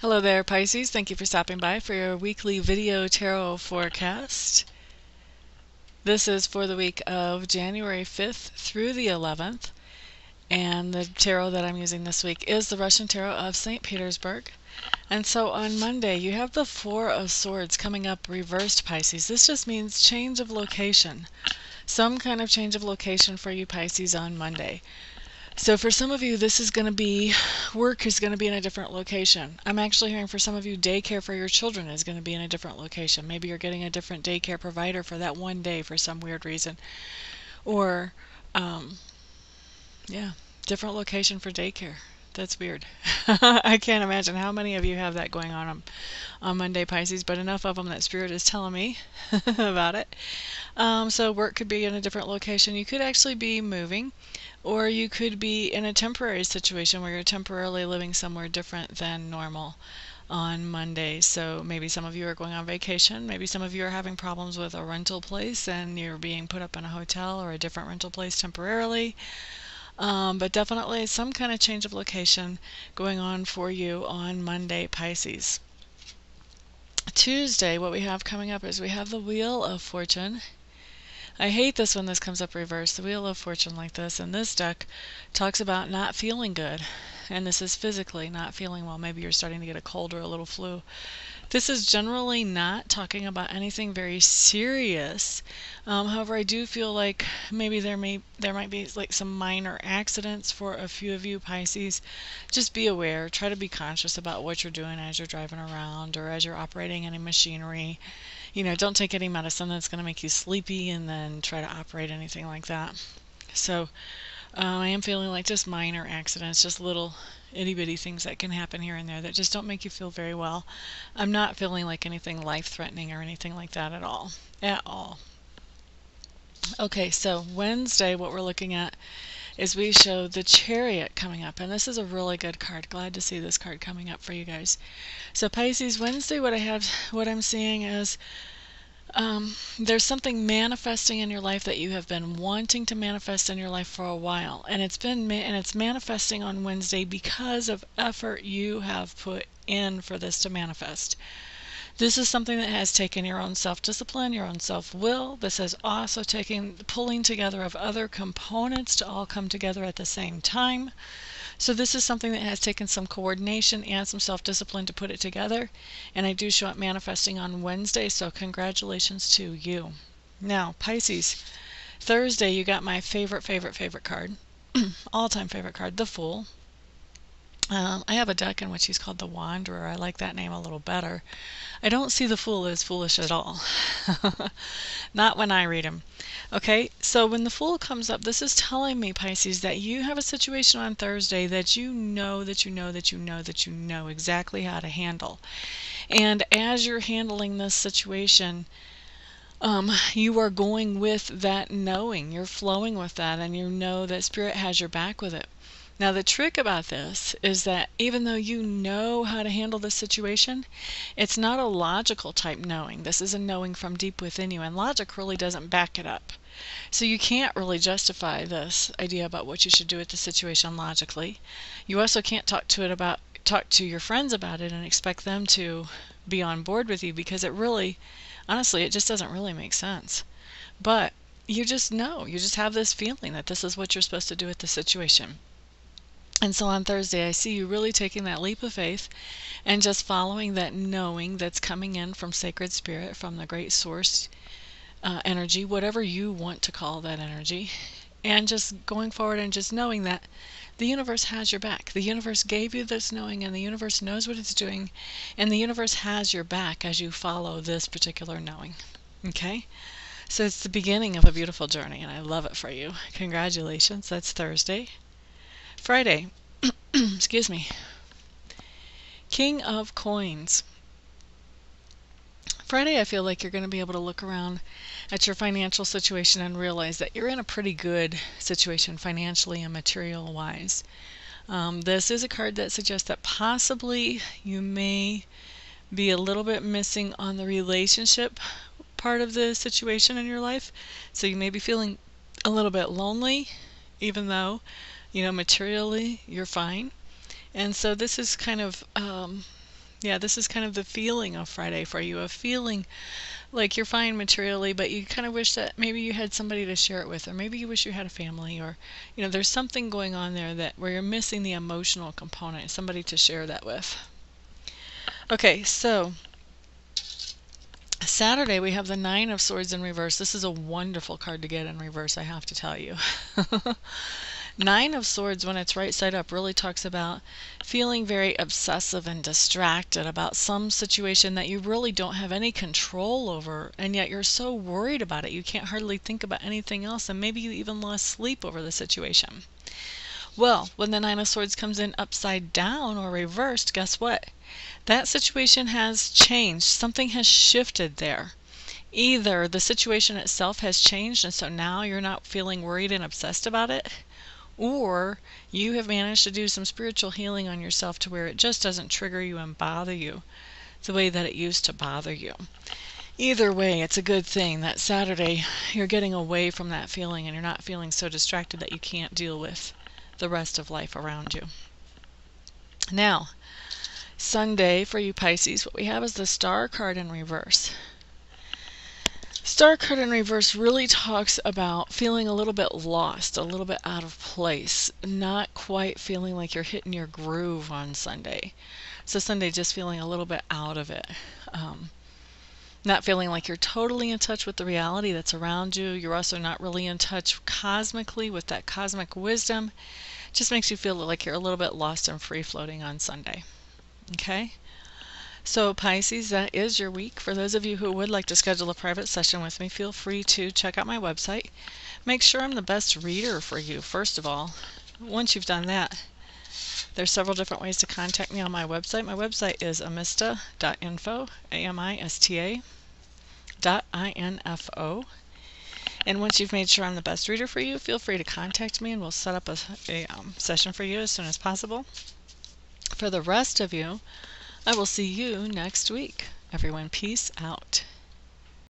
Hello there, Pisces. Thank you for stopping by for your weekly video tarot forecast. This is for the week of January 5th through the 11th, and the tarot that I'm using this week is the Russian Tarot of St. Petersburg. And so on Monday, you have the Four of Swords coming up reversed, Pisces. This just means change of location. Some kind of change of location for you, Pisces, on Monday. So for some of you, this is going to be, work is going to be in a different location. I'm actually hearing for some of you, daycare for your children is going to be in a different location. Maybe you're getting a different daycare provider for that one day for some weird reason. Or, yeah, different location for daycare. That's weird. I can't imagine how many of you have that going on Monday, Pisces, but enough of them that Spirit is telling me about it. So work could be in a different location. You could actually be moving, or you could be in a temporary situation where you're temporarily living somewhere different than normal on Monday. So maybe some of you are going on vacation. Maybe some of you are having problems with a rental place and you're being put up in a hotel or a different rental place temporarily. But definitely some kind of change of location going on for you on Monday, Pisces. Tuesday, what we have coming up is we have the Wheel of Fortune. I hate this when this comes up reversed, the Wheel of Fortune like this, and this deck talks about not feeling good, and this is physically not feeling well. Maybe you're starting to get a cold or a little flu. This is generally not talking about anything very serious. However, I do feel like maybe there might be like some minor accidents for a few of you, Pisces. Just be aware. Try to be conscious about what you're doing as you're driving around or as you're operating any machinery. You know, don't take any medicine that's going to make you sleepy and then try to operate anything like that. So I am feeling like just minor accidents, just little itty-bitty things that can happen here and there that just don't make you feel very well. I'm not feeling like anything life-threatening or anything like that at all. Okay, so Wednesday, what we're looking at is we show the Chariot coming up, and this is a really good card. Glad to see this card coming up for you guys. So Pisces, Wednesday, what I'm seeing is there's something manifesting in your life that you have been wanting to manifest in your life for a while, and it's manifesting on Wednesday because of effort you have put in for this to manifest. This is something that has taken your own self-discipline, your own self-will. This has also taken pulling together of other components to all come together at the same time. So this is something that has taken some coordination and some self-discipline to put it together. And I do show it manifesting on Wednesday, so congratulations to you. Now, Pisces, Thursday you got my favorite card, all-time favorite card, the Fool. I have a deck in which he's called the Wanderer. I like that name a little better. I don't see the Fool as foolish at all. Not when I read him. Okay, so when the Fool comes up, this is telling me, Pisces, that you have a situation on Thursday that you know exactly how to handle. And as you're handling this situation, you are going with that knowing. You're flowing with that, and you know that Spirit has your back with it. Now the trick about this is that even though you know how to handle this situation, it's not a logical type knowing. This is a knowing from deep within you, and logic really doesn't back it up. So you can't really justify this idea about what you should do with the situation logically. You also can't talk to your friends about it and expect them to be on board with you, because it really, honestly, it just doesn't really make sense. But you just know, you just have this feeling that this is what you're supposed to do with the situation. And so on Thursday, I see you really taking that leap of faith and just following that knowing that's coming in from Sacred Spirit, from the Great Source energy, whatever you want to call that energy, and just going forward and just knowing that the universe has your back. The universe gave you this knowing, and the universe knows what it's doing, and the universe has your back as you follow this particular knowing. Okay? So it's the beginning of a beautiful journey, and I love it for you. Congratulations. That's Thursday. Friday, excuse me, King of Coins. Friday, I feel like you're going to be able to look around at your financial situation and realize that you're in a pretty good situation financially and material-wise. This is a card that suggests that possibly you may be a little bit missing on the relationship part of the situation in your life. So you may be feeling a little bit lonely, even though materially you're fine. And so this is kind of Yeah, this is kind of the feeling of Friday for you, a feeling like you're fine materially, but you kind of wish that maybe you had somebody to share it with, or maybe you wish you had a family, or there's something going on there that where you're missing the emotional component, somebody to share that with. Okay, so Saturday we have the Nine of Swords in reverse. This is a wonderful card to get in reverse, I have to tell you. Nine of Swords, when it's right side up, really talks about feeling very obsessive and distracted about some situation that you really don't have any control over, and yet you're so worried about it you can't hardly think about anything else, and maybe you even lost sleep over the situation. Well, when the Nine of Swords comes in upside down or reversed, guess what? That situation has changed. Something has shifted there. Either the situation itself has changed, and so now you're not feeling worried and obsessed about it, or you have managed to do some spiritual healing on yourself to where it just doesn't trigger you and bother you the way that it used to bother you. Either way, it's a good thing that Saturday you're getting away from that feeling and you're not feeling so distracted that you can't deal with the rest of life around you. Now, Sunday for you Pisces, what we have is the Star card in reverse. Star card in reverse really talks about feeling a little bit lost, a little bit out of place, not quite feeling like you're hitting your groove on Sunday. So Sunday just feeling a little bit out of it. Not feeling like you're totally in touch with the reality that's around you. You're also not really in touch cosmically with that cosmic wisdom. Just makes you feel like you're a little bit lost and free floating on Sunday. Okay? So Pisces, that is your week. For those of you who would like to schedule a private session with me, feel free to check out my website. Make sure I'm the best reader for you, first of all. Once you've done that, there's several different ways to contact me on my website. My website is amista.info, amista.info. And once you've made sure I'm the best reader for you, feel free to contact me and we'll set up a session for you as soon as possible. For the rest of you, I will see you next week. Everyone, peace out.